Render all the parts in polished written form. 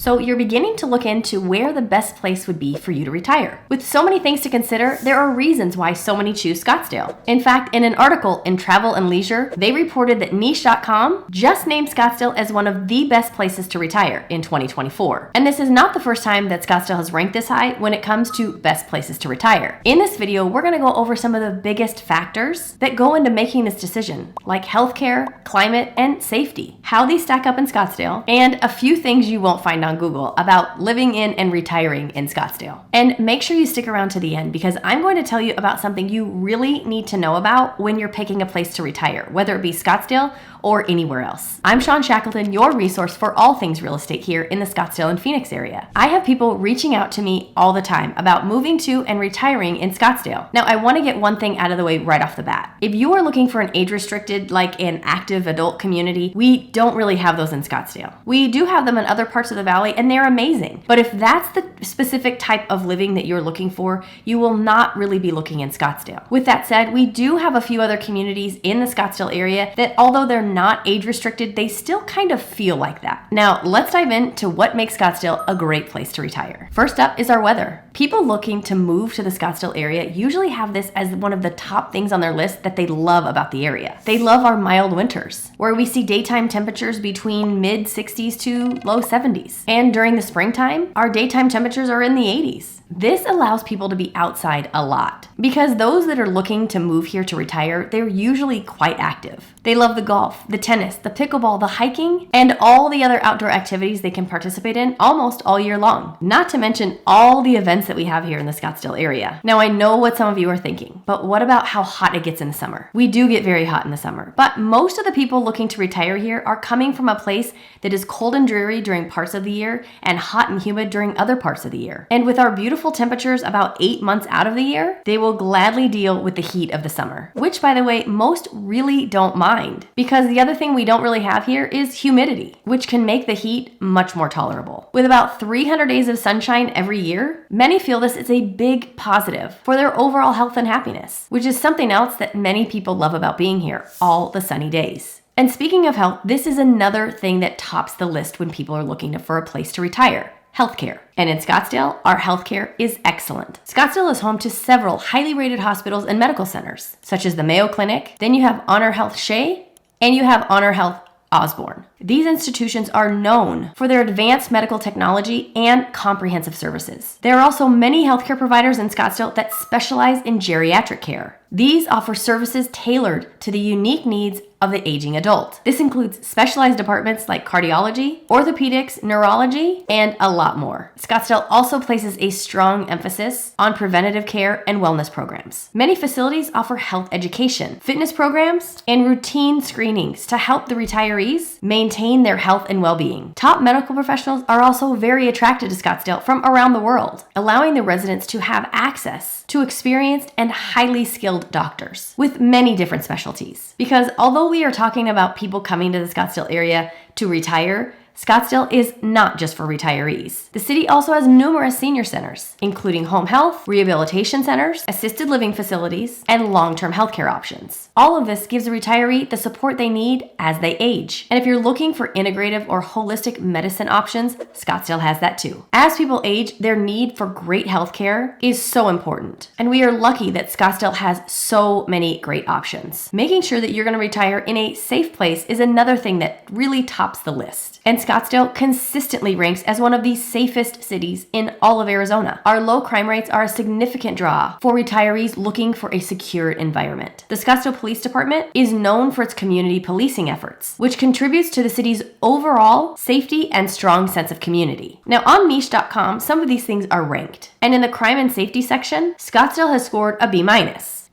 So you're beginning to look into where the best place would be for you to retire. With so many things to consider, there are reasons why so many choose Scottsdale. In fact, in an article in Travel and Leisure, they reported that niche.com just named Scottsdale as one of the best places to retire in 2024. And this is not the first time that Scottsdale has ranked this high when it comes to best places to retire. In this video, we're going to go over some of the biggest factors that go into making this decision, like healthcare, climate, and safety, how these stack up in Scottsdale, and a few things you won't find on Google about living in and retiring in Scottsdale. And make sure you stick around to the end because I'm going to tell you about something you really need to know about when you're picking a place to retire, whether it be Scottsdale or anywhere else. I'm Shawn Shackelton, your resource for all things real estate here in the Scottsdale and Phoenix area. I have people reaching out to me all the time about moving to and retiring in Scottsdale. Now, I want to get one thing out of the way right off the bat. If you are looking for an age-restricted, like an active adult community, we don't really have those in Scottsdale. We do have them in other parts of the valley, and they're amazing. But if that's the specific type of living that you're looking for, you will not really be looking in Scottsdale. With that said, we do have a few other communities in the Scottsdale area that, although they're not age restricted, they still kind of feel like that. Now, let's dive into what makes Scottsdale a great place to retire. First up is our weather. People looking to move to the Scottsdale area usually have this as one of the top things on their list that they love about the area. They love our mild winters, where we see daytime temperatures between mid 60s to low 70s. And during the springtime, our daytime temperatures are in the 80s. This allows people to be outside a lot because those that are looking to move here to retire, they're usually quite active. They love the golf, the tennis, the pickleball, the hiking, and all the other outdoor activities they can participate in almost all year long. Not to mention all the events that we have here in the Scottsdale area. Now, I know what some of you are thinking, but what about how hot it gets in the summer? We do get very hot in the summer, but most of the people looking to retire here are coming from a place that is cold and dreary during parts of the year and hot and humid during other parts of the year. And with our beautiful temperatures about 8 months out of the year, they will gladly deal with the heat of the summer, which, by the way, most really don't mind, because the other thing we don't really have here is humidity, which can make the heat much more tolerable. With about 300 days of sunshine every year, many feel this is a big positive for their overall health and happiness, which is something else that many people love about being here, all the sunny days. And speaking of health, this is another thing that tops the list when people are looking for a place to retire. Healthcare. And in Scottsdale, our healthcare is excellent. Scottsdale is home to several highly rated hospitals and medical centers, such as the Mayo Clinic, then you have HonorHealth Shea, and you have HonorHealth Osborne. These institutions are known for their advanced medical technology and comprehensive services. There are also many healthcare providers in Scottsdale that specialize in geriatric care. These offer services tailored to the unique needs of the aging adult. This includes specialized departments like cardiology, orthopedics, neurology, and a lot more. Scottsdale also places a strong emphasis on preventative care and wellness programs. Many facilities offer health education, fitness programs, and routine screenings to help the retirees maintain their health and well-being. Top medical professionals are also very attracted to Scottsdale from around the world, allowing the residents to have access to experienced and highly skilled doctors with many different specialties. Because although we are talking about people coming to the Scottsdale area to retire, Scottsdale is not just for retirees. The city also has numerous senior centers, including home health, rehabilitation centers, assisted living facilities, and long-term healthcare options. All of this gives a retiree the support they need as they age. And if you're looking for integrative or holistic medicine options, Scottsdale has that too. As people age, their need for great healthcare is so important. And we are lucky that Scottsdale has so many great options. Making sure that you're going to retire in a safe place is another thing that really tops the list. And Scottsdale consistently ranks as one of the safest cities in all of Arizona. Our low crime rates are a significant draw for retirees looking for a secure environment. The Scottsdale Police Department is known for its community policing efforts, which contributes to the city's overall safety and strong sense of community. Now, on niche.com, some of these things are ranked. And in the crime and safety section, Scottsdale has scored a B-.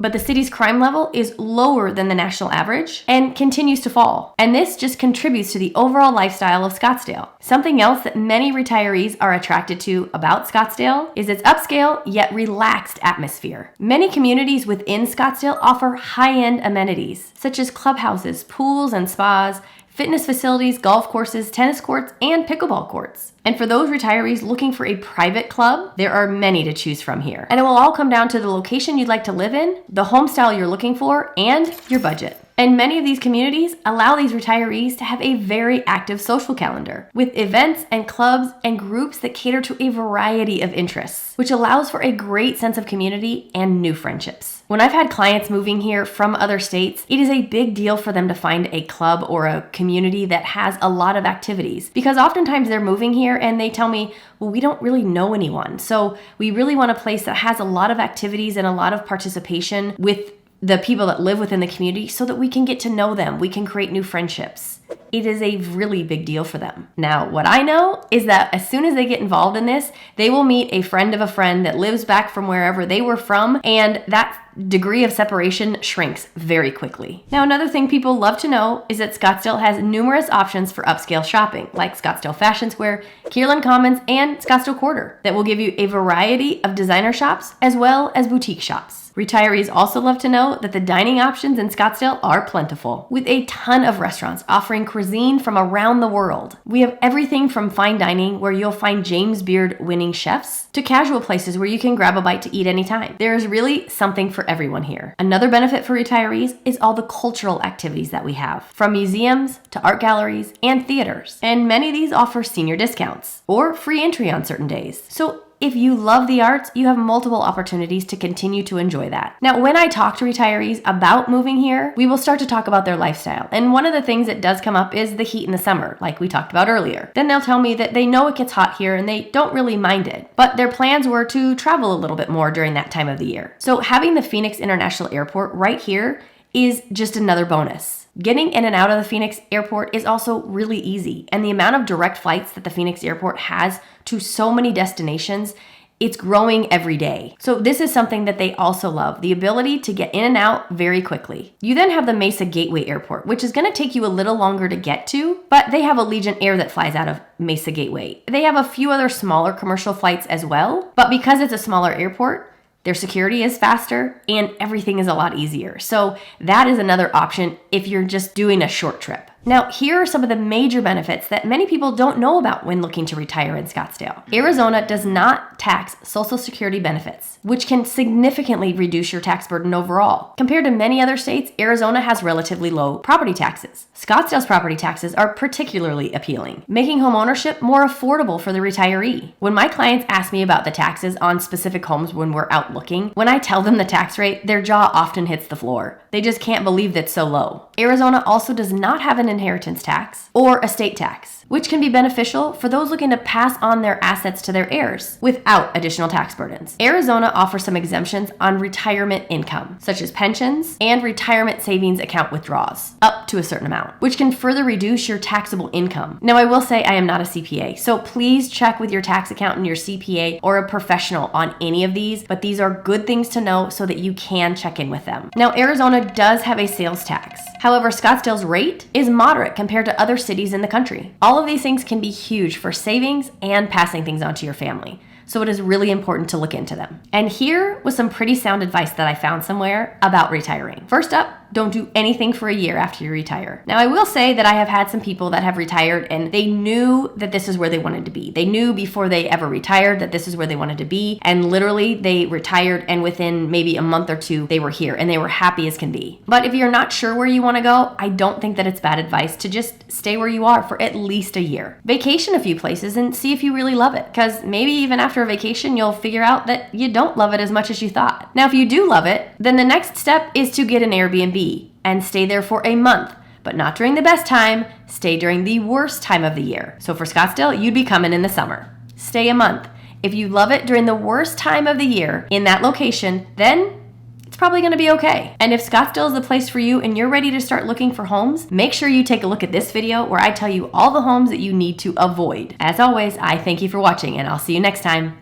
But the city's crime level is lower than the national average and continues to fall. And this just contributes to the overall lifestyle of Scottsdale. Something else that many retirees are attracted to about Scottsdale is its upscale yet relaxed atmosphere. Many communities within Scottsdale offer high-end amenities, such as clubhouses, pools and spas, fitness facilities, golf courses, tennis courts, and pickleball courts. And for those retirees looking for a private club, there are many to choose from here. And it will all come down to the location you'd like to live in, the home style you're looking for, and your budget. And many of these communities allow these retirees to have a very active social calendar with events and clubs and groups that cater to a variety of interests, which allows for a great sense of community and new friendships. When I've had clients moving here from other states, it is a big deal for them to find a club or a community that has a lot of activities, because oftentimes they're moving here and they tell me, well, we don't really know anyone. So we really want a place that has a lot of activities and a lot of participation with the people that live within the community so that we can get to know them. We can create new friendships. It is a really big deal for them. Now, what I know is that as soon as they get involved in this, they will meet a friend of a friend that lives back from wherever they were from, and that degree of separation shrinks very quickly. Now, another thing people love to know is that Scottsdale has numerous options for upscale shopping, like Scottsdale Fashion Square, Kierland Commons, and Scottsdale Quarter, that will give you a variety of designer shops as well as boutique shops. Retirees also love to know that the dining options in Scottsdale are plentiful, with a ton of restaurants offering cuisine from around the world. We have everything from fine dining, where you'll find James Beard winning chefs, to casual places where you can grab a bite to eat anytime. There is really something for everyone here. Another benefit for retirees is all the cultural activities that we have, from museums to art galleries and theaters. And many of these offer senior discounts or free entry on certain days. So if you love the arts, you have multiple opportunities to continue to enjoy that. Now, when I talk to retirees about moving here, we will start to talk about their lifestyle. And one of the things that does come up is the heat in the summer, like we talked about earlier. Then they'll tell me that they know it gets hot here and they don't really mind it, but their plans were to travel a little bit more during that time of the year. So having the Phoenix International Airport right here is just another bonus. Getting in and out of the Phoenix Airport is also really easy, and the amount of direct flights that the Phoenix Airport has to so many destinations, it's growing every day. So this is something that they also love, the ability to get in and out very quickly. You then have the Mesa Gateway Airport, which is going to take you a little longer to get to, but they have Allegiant Air that flies out of Mesa Gateway. They have a few other smaller commercial flights as well, but because it's a smaller airport, their security is faster and everything is a lot easier. So that is another option if you're just doing a short trip. Now, here are some of the major benefits that many people don't know about when looking to retire in Scottsdale. Arizona does not tax Social Security benefits, which can significantly reduce your tax burden overall. Compared to many other states, Arizona has relatively low property taxes. Scottsdale's property taxes are particularly appealing, making home ownership more affordable for the retiree. When my clients ask me about the taxes on specific homes when we're out looking, when I tell them the tax rate, their jaw often hits the floor. They just can't believe that's so low. Arizona also does not have an inheritance tax or estate tax, which can be beneficial for those looking to pass on their assets to their heirs without additional tax burdens. Arizona offers some exemptions on retirement income, such as pensions and retirement savings account withdrawals, up to a certain amount, which can further reduce your taxable income. Now, I will say I am not a CPA, so please check with your tax accountant, your CPA, or a professional on any of these, but these are good things to know so that you can check in with them. Now, Arizona does have a sales tax. However, Scottsdale's rate is moderate compared to other cities in the country. All of these things can be huge for savings and passing things on to your family. So it is really important to look into them. And here was some pretty sound advice that I found somewhere about retiring. First up, don't do anything for a year after you retire. Now, I will say that I have had some people that have retired and they knew that this is where they wanted to be. They knew before they ever retired that this is where they wanted to be. And literally they retired and within maybe a month or two, they were here and they were happy as can be. But if you're not sure where you want to go, I don't think that it's bad advice to just stay where you are for at least a year. Vacation a few places and see if you really love it. Because maybe even after a vacation, you'll figure out that you don't love it as much as you thought. Now, if you do love it, then the next step is to get an Airbnb and stay there for a month, but not during the best time. Stay during the worst time of the year. So for Scottsdale, you'd be coming in the summer. Stay a month. If you love it during the worst time of the year in that location, then it's probably going to be okay. And if Scottsdale is the place for you and you're ready to start looking for homes, make sure you take a look at this video where I tell you all the homes that you need to avoid. As always, I thank you for watching and I'll see you next time.